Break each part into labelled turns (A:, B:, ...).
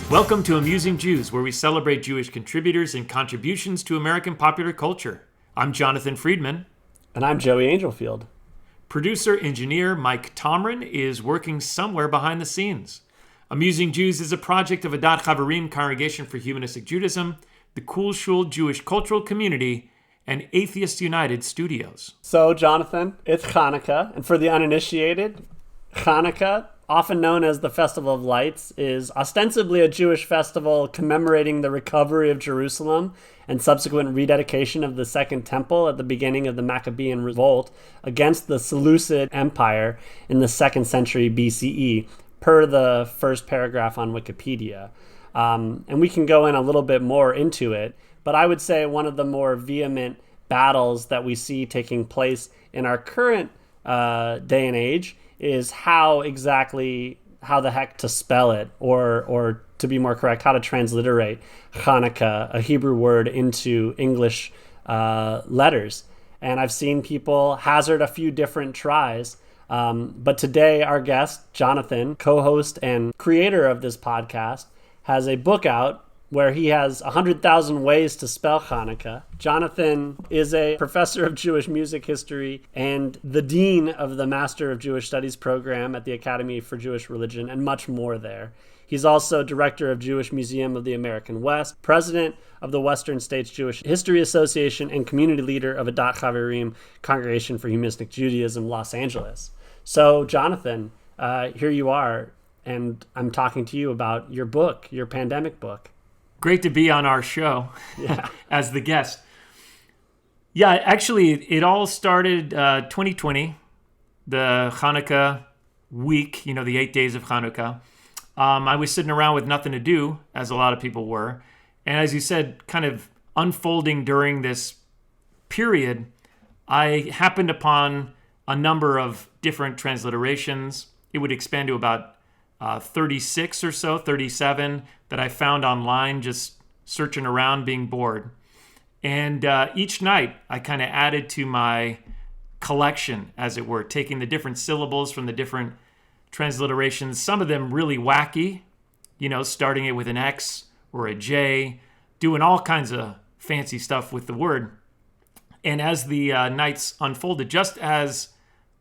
A: Welcome to Amusing Jews, where we celebrate Jewish contributors and contributions to American popular culture. I'm Jonathan Friedmann.
B: And I'm Joey Angelfield.
A: Producer-engineer Mike Tomren is working somewhere behind the scenes. Amusing Jews is a project of Adat Chaverim Congregation for Humanistic Judaism, the Shul Jewish Cultural Community, and Atheists United Studios.
B: So, Jonathan, it's Hanukkah, and for the uninitiated, Hanukkah, often known as the Festival of Lights, is ostensibly a Jewish festival commemorating the recovery of Jerusalem and subsequent rededication of the Second Temple at the beginning of the Maccabean revolt against the Seleucid Empire in the 2nd century BCE, per the first paragraph on Wikipedia. And we can go in a little bit more into it, but I would say one of the more vehement battles that we see taking place in our current day and age is how the heck to spell it, or to be more correct, how to transliterate Hanukkah, a Hebrew word, into English letters. And I've seen people hazard a few different tries. But today, our guest, Jonathan, co-host and creator of this podcast, has a book out where he has 100,000 ways to spell Hanukkah. Jonathan is a professor of Jewish music history and the dean of the Master of Jewish Studies program at the Academy for Jewish Religion, and much more there. He's also director of Jewish Museum of the American West, president of the Western States Jewish History Association, and community leader of Adat Chaverim Congregation for Humanistic Judaism, Los Angeles. So, Jonathan, here you are, and I'm talking to you about your book, your pandemic book.
A: Great to be on our show as the guest. Yeah, actually, it all started 2020, the Hanukkah week, the 8 days of Hanukkah. I was sitting around with nothing to do, as a lot of people were. And as you said, kind of unfolding during this period, I happened upon a number of different transliterations. It would expand to about 36 or so, 37 that I found online just searching around, being bored. And each night I kind of added to my collection, as it were, taking the different syllables from the different transliterations, some of them really wacky, starting it with an X or a J, doing all kinds of fancy stuff with the word. And as the nights unfolded, just as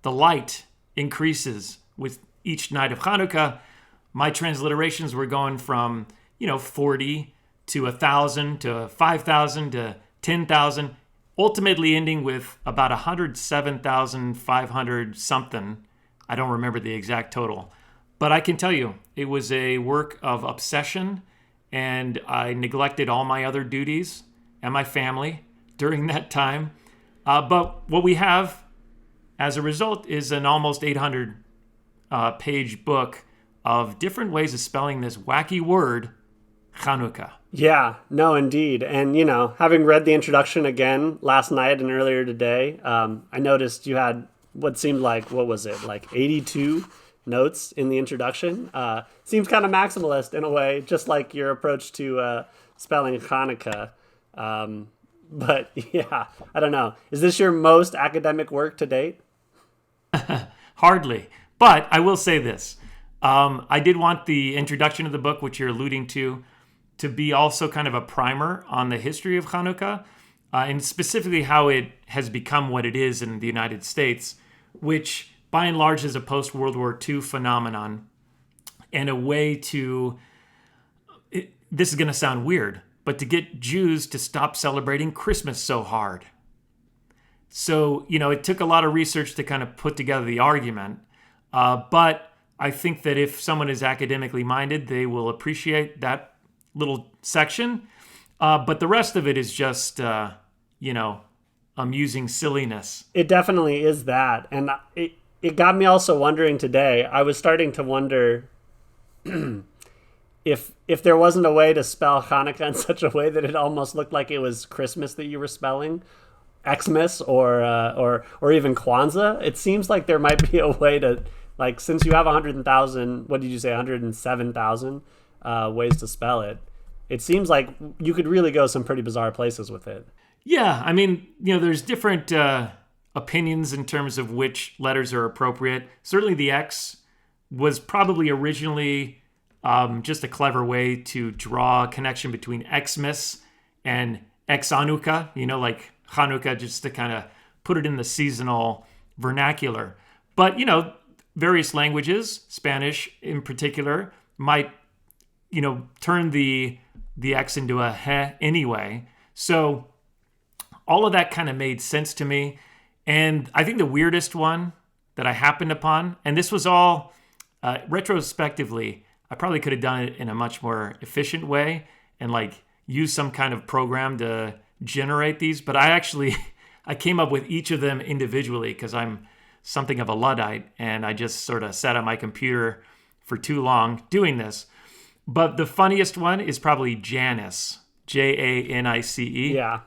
A: the light increases with each night of Hanukkah, my transliterations were going from 40 to 1,000 to 5,000 to 10,000, ultimately ending with about 107,500 something. I don't remember the exact total, but I can tell you it was a work of obsession, and I neglected all my other duties and my family during that time. But what we have as a result is an almost 800 page book of different ways of spelling this wacky word, Hanukkah.
B: Yeah, no, indeed. And, having read the introduction again last night and earlier today, I noticed you had what seemed like, 82 notes in the introduction. Seems kind of maximalist in a way, just like your approach to spelling Hanukkah. But yeah, I don't know. Is this your most academic work to date?
A: Hardly. But I will say this. I did want the introduction of the book, which you're alluding to be also kind of a primer on the history of Hanukkah, and specifically how it has become what it is in the United States, which by and large is a post-World War II phenomenon, and a way to, this is going to sound weird, but to get Jews to stop celebrating Christmas so hard. So, it took a lot of research to kind of put together the argument, but I think that if someone is academically minded, they will appreciate that little section. But the rest of it is just, amusing silliness.
B: It definitely is that. And it got me also wondering today. I was starting to wonder if there wasn't a way to spell Hanukkah in such a way that it almost looked like it was Christmas that you were spelling, Xmas or even Kwanzaa. It seems like there might be a way to, like, since you have 100,000, what did you say, 107,000 ways to spell it, it seems like you could really go some pretty bizarre places with it.
A: Yeah, I mean, there's different opinions in terms of which letters are appropriate. Certainly the X was probably originally Just a clever way to draw a connection between Xmas and Ex Hanukkah, like Hanukkah, just to kind of put it in the seasonal vernacular. But, various languages, Spanish in particular, might, turn the X into a he anyway. So all of that kind of made sense to me. And I think the weirdest one that I happened upon, and this was all retrospectively, I probably could have done it in a much more efficient way and use some kind of program to generate these. But I came up with each of them individually because I'm something of a Luddite, and I just sort of sat at my computer for too long doing this. But the funniest one is probably Janice, Janice,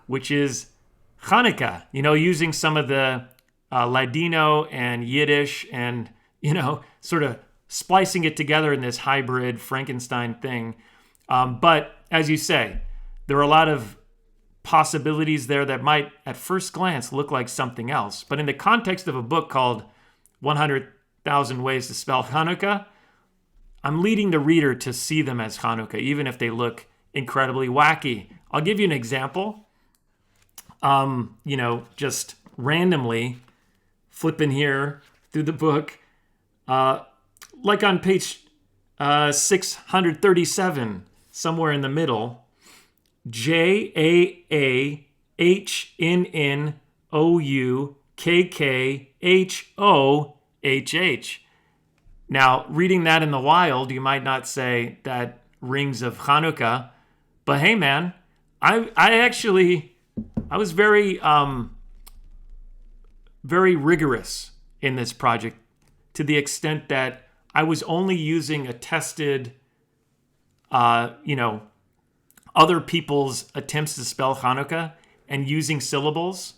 A: which is Hanukkah, using some of the Ladino and Yiddish and, sort of splicing it together in this hybrid Frankenstein thing. But as you say, there are a lot of possibilities there that might at first glance look like something else. But in the context of a book called 100,000 Ways to Spell Hanukkah, I'm leading the reader to see them as Hanukkah, even if they look incredibly wacky. I'll give you an example. Just randomly flipping here through the book, like on page 637, somewhere in the middle, JAAHNNOUKKHOHH. Now, reading that in the wild, you might not say that rings of Hanukkah, but hey, man, I was very rigorous in this project to the extent that I was only using attested, other people's attempts to spell Hanukkah and using syllables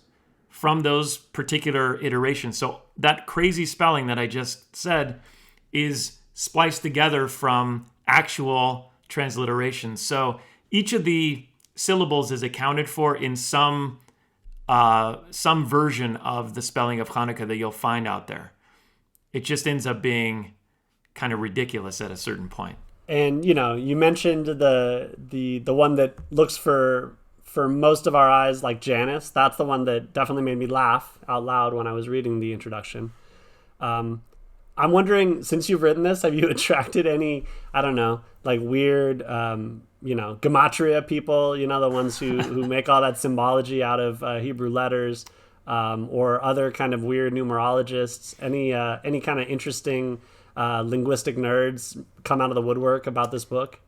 A: from those particular iterations. So that crazy spelling that I just said is spliced together from actual transliterations. So each of the syllables is accounted for in some version of the spelling of Hanukkah that you'll find out there. It just ends up being kind of ridiculous at a certain point.
B: And you mentioned the one that looks for most of our eyes like Janice. That's the one that definitely made me laugh out loud when I was reading the introduction. I'm wondering, since you've written this, have you attracted any, I don't know, weird, gematria people, the ones who make all that symbology out of Hebrew letters, or other kind of weird numerologists, any kind of interesting linguistic nerds come out of the woodwork about this book?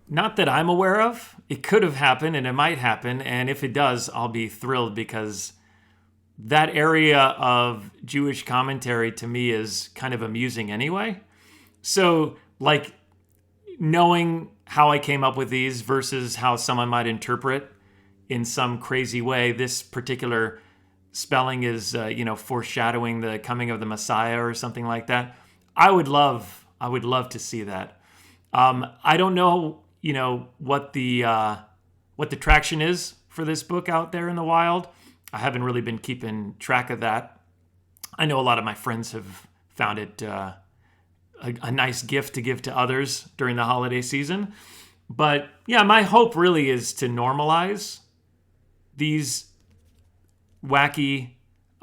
A: Not that I'm aware of. It could have happened and it might happen. And if it does, I'll be thrilled, because that area of Jewish commentary to me is kind of amusing anyway. So knowing how I came up with these versus how someone might interpret in some crazy way, this particular spelling is, foreshadowing the coming of the Messiah or something like that. I would love to see that. I don't know, what the traction is for this book out there in the wild. I haven't really been keeping track of that. I know a lot of my friends have found it a nice gift to give to others during the holiday season. But yeah, my hope really is to normalize these wacky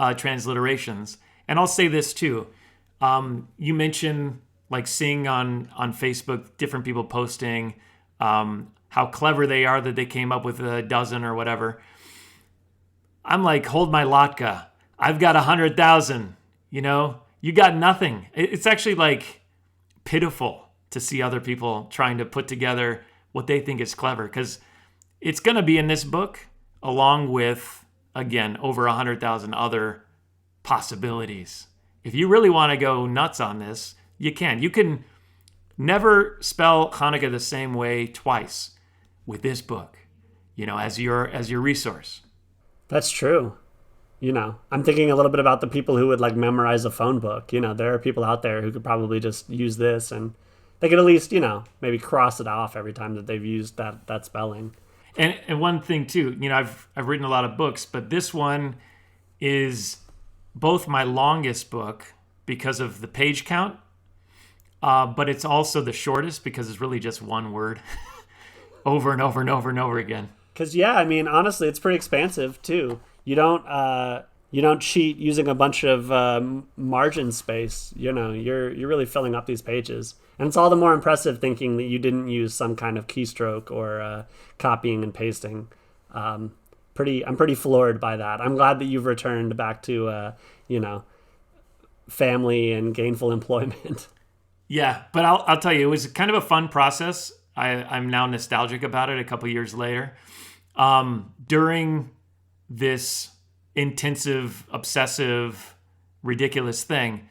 A: transliterations. And I'll say this too. You mentioned seeing on Facebook different people posting how clever they are that they came up with a dozen or whatever. I'm hold my latke. I've got 100,000. You got nothing. It's actually pitiful to see other people trying to put together what they think is clever, because it's going to be in this book along with, again, over 100,000 other possibilities. If you really want to go nuts on this, you can. You can never spell Hanukkah the same way twice with this book, as your resource.
B: That's true. I'm thinking a little bit about the people who would memorize a phone book. There are people out there who could probably just use this, and they could at least, maybe cross it off every time that they've used that spelling.
A: And one thing too, I've written a lot of books, but this one is both my longest book because of the page count, but it's also the shortest because it's really just one word over and over and over and over again.
B: Because I mean, honestly, it's pretty expansive too. You don't cheat using a bunch of margin space. You're really filling up these pages, and it's all the more impressive thinking that you didn't use some kind of keystroke or copying and pasting. I'm pretty floored by that. I'm glad that you've returned back to family and gainful employment.
A: Yeah, but I'll tell you, it was kind of a fun process. I'm now nostalgic about it a couple years later. During this intensive, obsessive, ridiculous thing,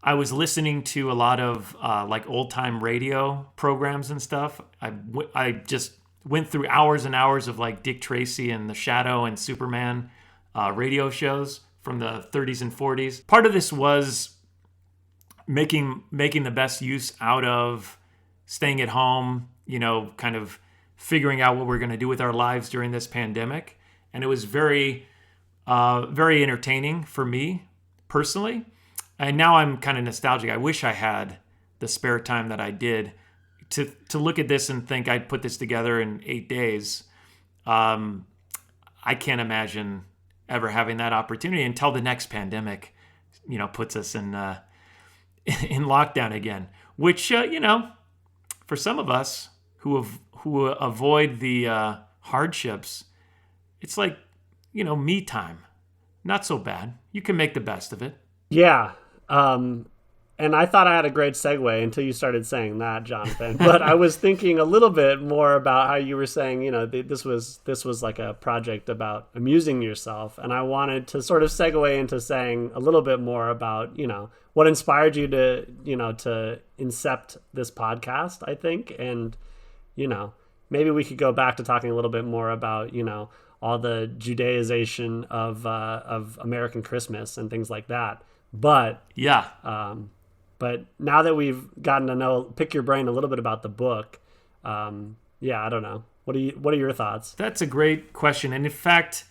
A: I was listening to a lot of like old time radio programs and stuff. I just went through hours and hours of like Dick Tracy and The Shadow and Superman radio shows from the 30s and 40s. Part of this was making the best use out of staying at home, kind of figuring out what we're going to do with our lives during this pandemic. And it was very, very entertaining for me personally. And now I'm kind of nostalgic. I wish I had the spare time that I did to look at this and think I'd put this together in 8 days. I can't imagine ever having that opportunity until the next pandemic, puts us in lockdown again, which, for some of us who avoid the hardships, it's like, me time. Not so bad. You can make the best of it.
B: Yeah. And I thought I had a great segue until you started saying that, Jonathan. But I was thinking a little bit more about how you were saying, this was like a project about amusing yourself. And I wanted to sort of segue into saying a little bit more about, what inspired you to incept this podcast, I think. And, maybe we could go back to talking a little bit more about, all the Judaization of American Christmas and things like that. But
A: yeah.
B: But now that we've gotten to pick your brain a little bit about the book, I don't know. What are your thoughts?
A: That's a great question. And in fact,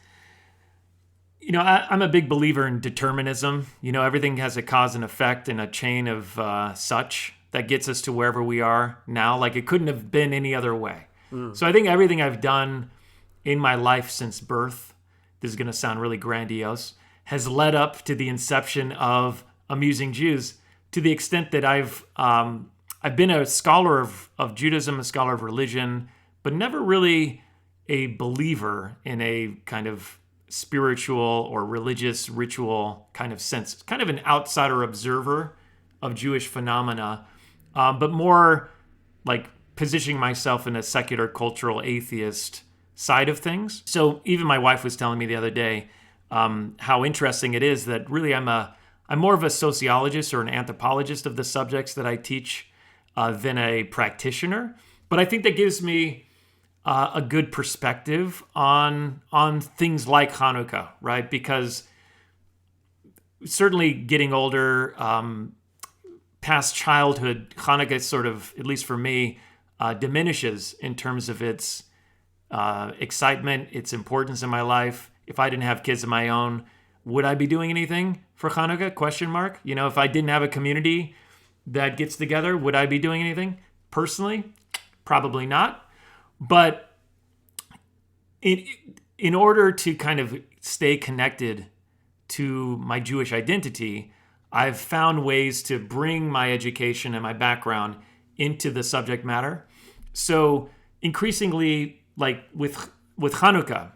A: I'm a big believer in determinism. Everything has a cause and effect and a chain of such that gets us to wherever we are now. Like it couldn't have been any other way. So I think everything I've done in my life since birth, this is going to sound really grandiose, has led up to the inception of Amusing Jews, to the extent that I've been a scholar of Judaism, a scholar of religion, but never really a believer in a kind of spiritual or religious ritual kind of sense. Kind of an outsider observer of Jewish phenomena, but more like positioning myself in a secular, cultural, atheist side of things. So even my wife was telling me the other day how interesting it is that really I'm more of a sociologist or an anthropologist of the subjects that I teach than a practitioner. But I think that gives me a good perspective on things like Hanukkah, right? Because certainly getting older, past childhood, Hanukkah sort of, at least for me, diminishes in terms of its excitement, its importance in my life. If I didn't have kids of my own, would I be doing anything for Hanukkah? Question mark. If I didn't have a community that gets together, would I be doing anything? Personally, probably not. But in order to kind of stay connected to my Jewish identity, I've found ways to bring my education and my background into the subject matter. So increasingly, like with Hanukkah,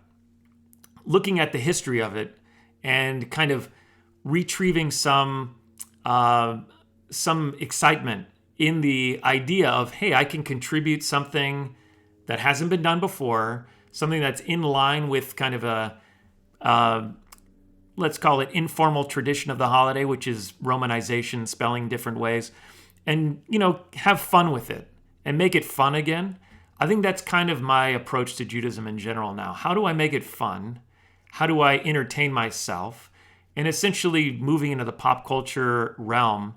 A: looking at the history of it and kind of retrieving some excitement in the idea of, hey, I can contribute something that hasn't been done before, something that's in line with kind of a, let's call it informal tradition of the holiday, which is Romanization, spelling different ways, and, have fun with it and make it fun again. I think that's kind of my approach to Judaism in general now. How do I make it fun? How do I entertain myself? And essentially moving into the pop culture realm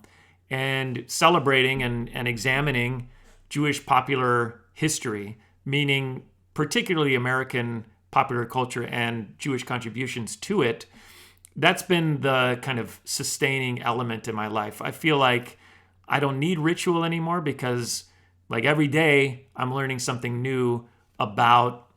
A: and celebrating and examining Jewish popular history, meaning particularly American popular culture and Jewish contributions to it. That's been the kind of sustaining element in my life. I feel like I don't need ritual anymore because like every day I'm learning something new about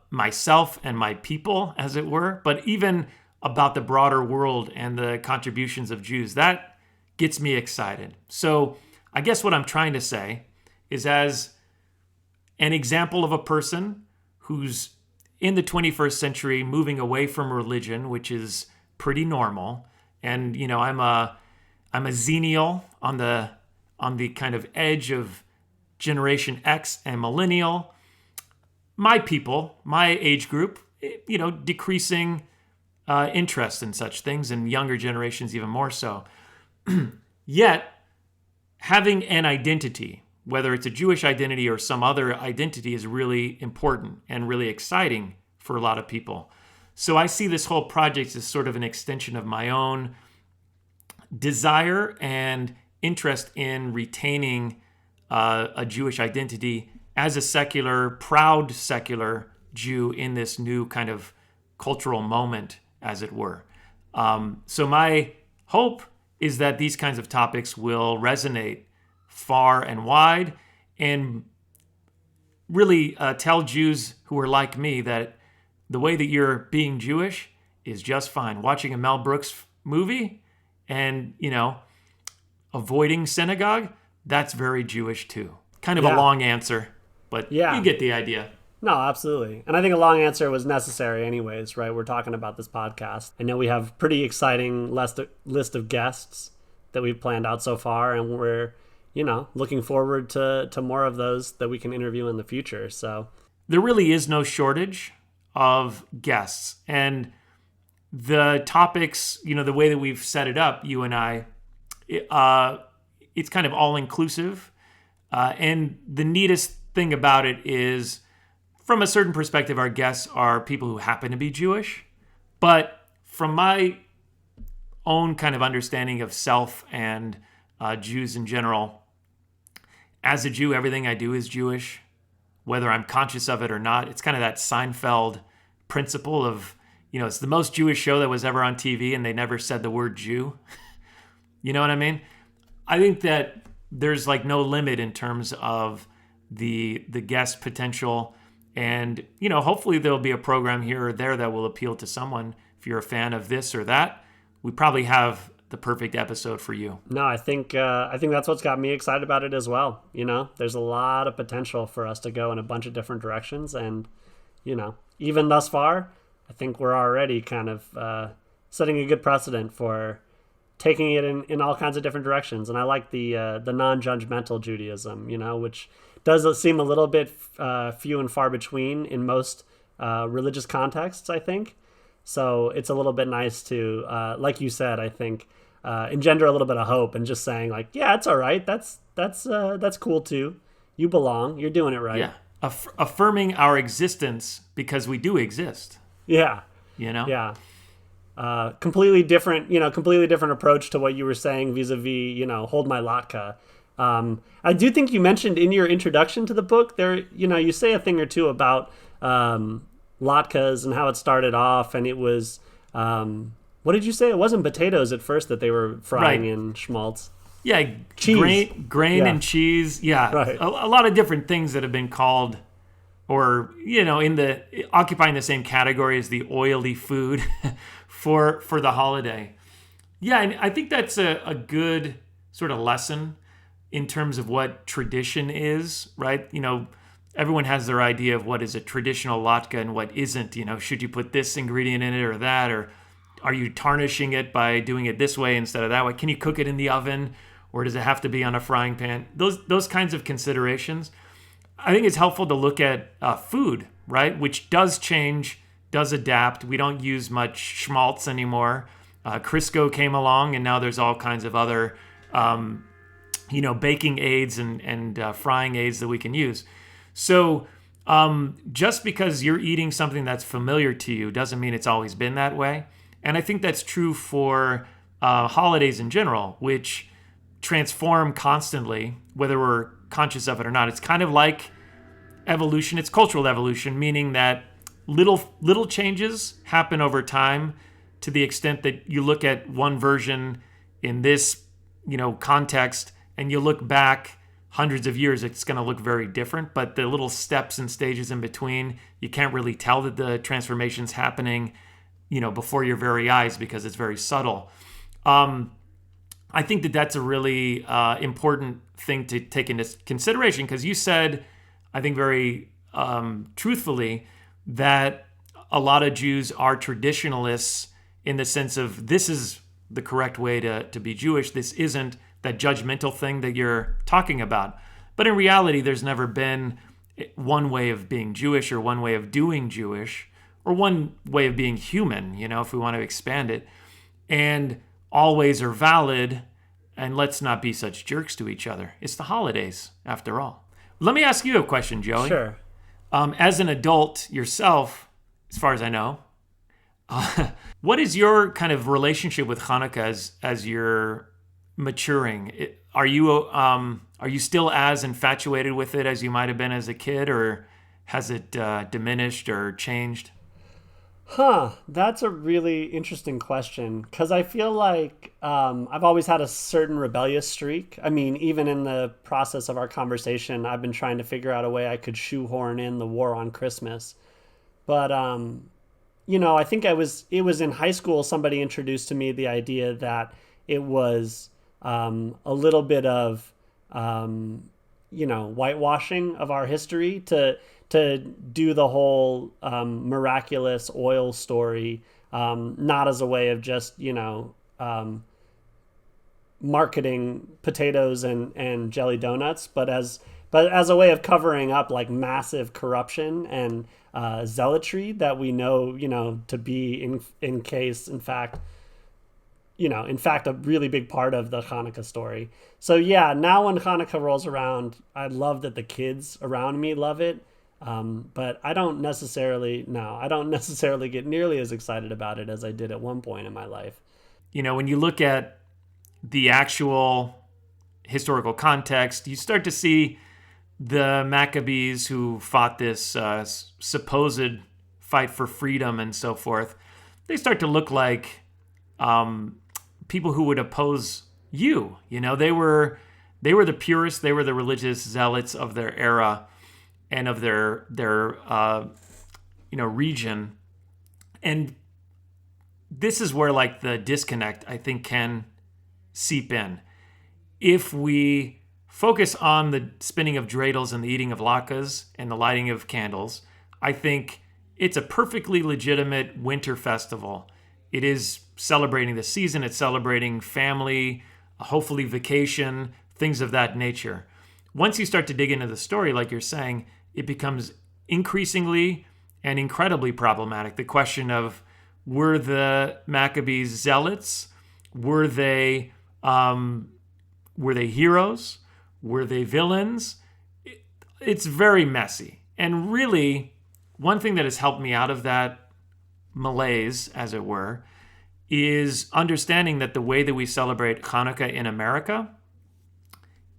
A: myself and my people, as it were, but even about the broader world and the contributions of Jews. That gets me excited. So I guess what I'm trying to say is, as an example of a person who's in the 21st century moving away from religion, which is pretty normal, and I'm a Xennial on the kind of edge of Generation X and Millennial. My people, my age group, decreasing interest in such things, and younger generations even more so. Yet, having an identity, whether it's a Jewish identity or some other identity, is really important and really exciting for a lot of people. So I see this whole project as sort of an extension of my own desire and interest in retaining a Jewish identity as a secular, proud secular Jew in this new kind of cultural moment, as it were. So my hope is that these kinds of topics will resonate far and wide, and really tell Jews who are like me that the way that you're being Jewish is just fine. Watching a Mel Brooks movie and, avoiding synagogue, that's very Jewish too. Kind of a long answer, but you get the idea.
B: No, absolutely. And I think a long answer was necessary anyways, right? We're talking about this podcast. I know we have a pretty exciting list of guests that we've planned out so far, and we're, looking forward to more of those that we can interview in the future. So
A: there really is no shortage of guests. And the topics, the way that we've set it up, you and I, it's kind of all-inclusive. And the neatest thing about it is, from a certain perspective, our guests are people who happen to be Jewish. But from my own kind of understanding of self and Jews in general, as a Jew, everything I do is Jewish, whether I'm conscious of it or not. It's kind of that Seinfeld principle of, it's the most Jewish show that was ever on TV, and they never said the word Jew. You know what I mean? I think that there's like no limit in terms of the guest potential. And, hopefully there'll be a program here or there that will appeal to someone. If you're a fan of this or that, we probably have the perfect episode for you.
B: No, I think that's what's got me excited about it as well. There's a lot of potential for us to go in a bunch of different directions. And, even thus far, I think we're already kind of setting a good precedent for taking it in all kinds of different directions. And I like the non-judgmental Judaism, which does seem a little bit few and far between in most religious contexts, I think. So it's a little bit nice to, like you said, I think, engender a little bit of hope and just saying like, yeah, it's all right. That's cool too. You belong. You're doing it right.
A: Yeah. Affirming our existence because we do exist.
B: Yeah.
A: Yeah.
B: Completely different approach to what you were saying vis-a-vis, Hold My Latke. I do think you mentioned in your introduction to the book there, you say a thing or two about latkes and how it started off, and it was, what did you say? It wasn't potatoes at first that they were frying in schmaltz.
A: Yeah,
B: cheese.
A: Grain and cheese. Yeah,
B: right.
A: A lot of different things that have been called, or occupying the same category as the oily food for the holiday. Yeah, and I think that's a good sort of lesson in terms of what tradition is, right? Everyone has their idea of what is a traditional latke and what isn't. Should you put this ingredient in it or that, or are you tarnishing it by doing it this way instead of that way? Can you cook it in the oven, or does it have to be on a frying pan? Those kinds of considerations. I think it's helpful to look at food, right? Which does change, does adapt. We don't use much schmaltz anymore. Crisco came along, and now there's all kinds of other, baking aids and frying aids that we can use. So just because you're eating something that's familiar to you doesn't mean it's always been that way. And I think that's true for holidays in general, which transform constantly, whether we're conscious of it or not. It's kind of like evolution. It's cultural evolution, meaning that little changes happen over time to the extent that you look at one version in this context, and you look back hundreds of years, it's going to look very different. But the little steps and stages in between, you can't really tell that the transformation's happening, before your very eyes because it's very subtle. I think that that's a really important thing to take into consideration, because you said, I think very truthfully, that a lot of Jews are traditionalists in the sense of this is the correct way to be Jewish. This isn't that judgmental thing that you're talking about. But in reality, there's never been one way of being Jewish or one way of doing Jewish or one way of being human, if we want to expand it. And all ways are valid, and let's not be such jerks to each other. It's the holidays, after all. Let me ask you a question, Joey.
B: Sure.
A: As an adult yourself, as far as I know, what is your kind of relationship with Hanukkah as you're maturing? Are you still as infatuated with it as you might have been as a kid, or has it diminished or changed?
B: That's a really interesting question, because I feel like I've always had a certain rebellious streak. I mean, even in the process of our conversation, I've been trying to figure out a way I could shoehorn in the war on Christmas. But, I think it was in high school somebody introduced to me the idea that it was a little bit of, whitewashing of our history to do the whole miraculous oil story, not as a way of just, marketing potatoes and jelly donuts, but as a way of covering up like massive corruption and zealotry that we know, to be in fact, a really big part of the Hanukkah story. So yeah, now when Hanukkah rolls around, I love that the kids around me love it. But I don't necessarily get nearly as excited about it as I did at one point in my life.
A: When you look at the actual historical context, you start to see the Maccabees who fought this supposed fight for freedom and so forth. They start to look like people who would oppose you. They were the purists. They were the religious zealots of their era and of their region. And this is where like the disconnect, I think, can seep in. If we focus on the spinning of dreidels and the eating of latkes and the lighting of candles, I think it's a perfectly legitimate winter festival. It is celebrating the season. It's celebrating family, hopefully vacation, things of that nature. Once you start to dig into the story, like you're saying, it becomes increasingly and incredibly problematic. The question of, were the Maccabees zealots? Were they heroes? Were they villains? It's very messy. And really, one thing that has helped me out of that malaise, as it were, is understanding that the way that we celebrate Hanukkah in America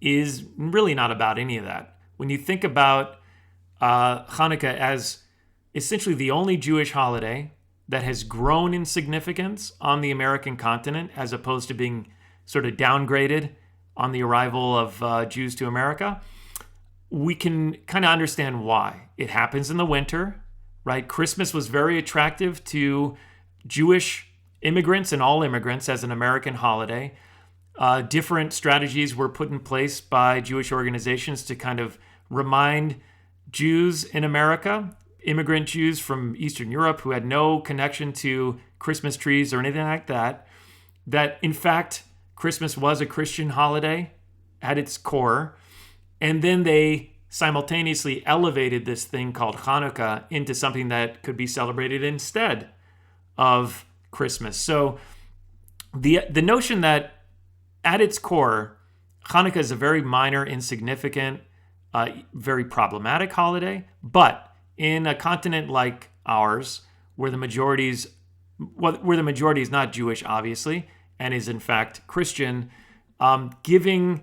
A: is really not about any of that. When you think about Hanukkah as essentially the only Jewish holiday that has grown in significance on the American continent, as opposed to being sort of downgraded on the arrival of Jews to America, we can kind of understand why. It happens in the winter, right? Christmas was very attractive to Jewish immigrants and all immigrants as an American holiday. Different strategies were put in place by Jewish organizations to kind of remind Jews in America, immigrant Jews from Eastern Europe who had no connection to Christmas trees or anything like that, that in fact Christmas was a Christian holiday at its core. And then they simultaneously elevated this thing called Hanukkah into something that could be celebrated instead of Christmas. So the notion that at its core, Hanukkah is a very minor, insignificant, very problematic holiday, but in a continent like ours, where the majority is not Jewish, obviously, and is in fact Christian, giving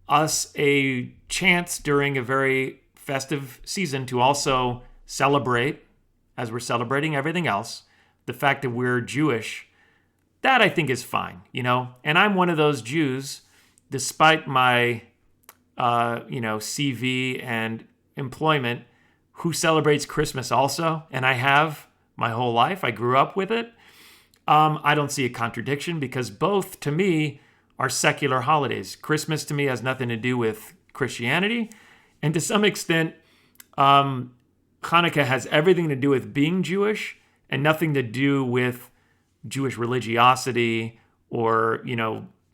A: us a chance during a very festive season to also celebrate, as we're celebrating everything else, the fact that we're Jewish that I think is fine, And I'm one of those Jews, despite my, CV and employment, who celebrates Christmas also, and I have my whole life. I grew up with it. I don't see a contradiction because both, to me, are secular holidays. Christmas, to me, has nothing to do with Christianity, and to some extent, Hanukkah has everything to do with being Jewish and nothing to do with Jewish religiosity or,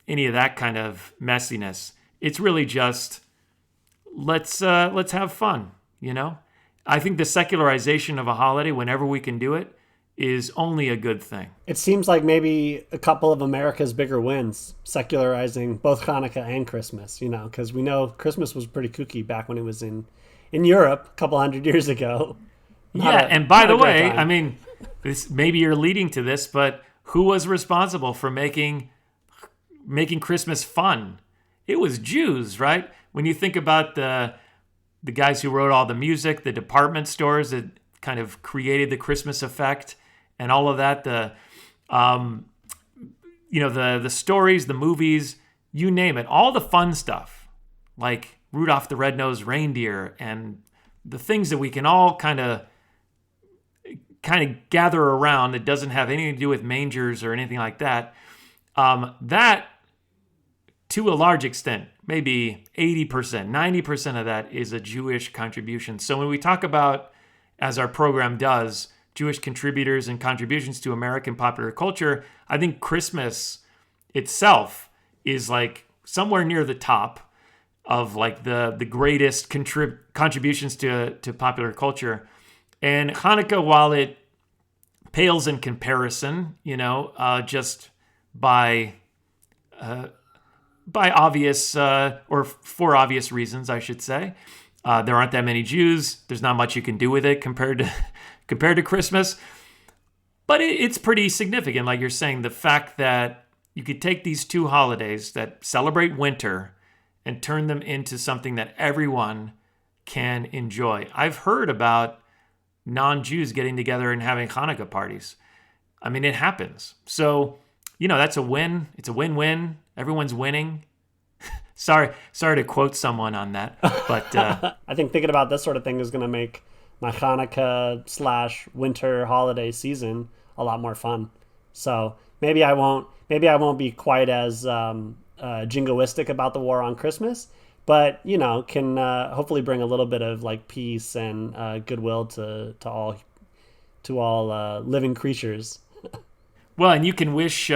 A: any of that kind of messiness. It's really just let's have fun, I think the secularization of a holiday, whenever we can do it, is only a good thing.
B: It seems like maybe a couple of America's bigger wins, secularizing both Hanukkah and Christmas, because we know Christmas was pretty kooky back when it was in Europe a couple hundred years ago.
A: And by the way, I mean, maybe you're leading to this, but who was responsible for making Christmas fun? It was Jews, right? When you think about the guys who wrote all the music, the department stores that kind of created the Christmas effect and all of that, the stories, the movies, you name it, all the fun stuff, like Rudolph the Red-Nosed Reindeer and the things that we can all kind of gather around that doesn't have anything to do with mangers or anything like that. That, to a large extent, maybe 80%, 90% of that is a Jewish contribution. So when we talk about, as our program does, Jewish contributors and contributions to American popular culture, I think Christmas itself is like somewhere near the top of like the greatest contributions to popular culture. And Hanukkah, while it pales in comparison, just by obvious or for obvious reasons, I should say, there aren't that many Jews. There's not much you can do with it compared to Christmas. But it's pretty significant, like you're saying, the fact that you could take these two holidays that celebrate winter and turn them into something that everyone can enjoy. I've heard about non-Jews getting together and having Hanukkah parties. I mean, it happens. So, that's a win. It's a win-win. Everyone's winning. Sorry to quote someone on that, but
B: I think thinking about this sort of thing is going to make my Hanukkah/winter holiday season a lot more fun. So maybe I won't be quite as jingoistic about the war on Christmas, but can hopefully bring a little bit of like peace and goodwill to all living creatures.
A: Well, and you can wish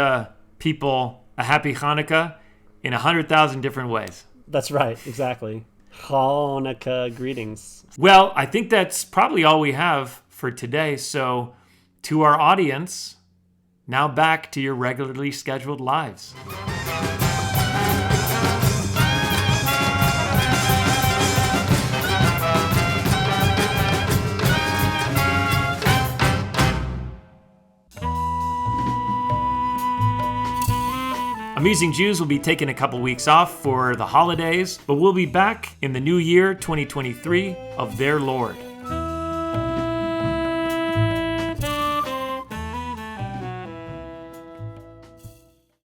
A: people a happy Hanukkah in 100,000 different ways.
B: That's right, exactly. Hanukkah greetings.
A: Well, I think that's probably all we have for today. So, to our audience, now back to your regularly scheduled lives. Amusing Jews will be taking a couple weeks off for the holidays, but we'll be back in the new year, 2023, of their Lord.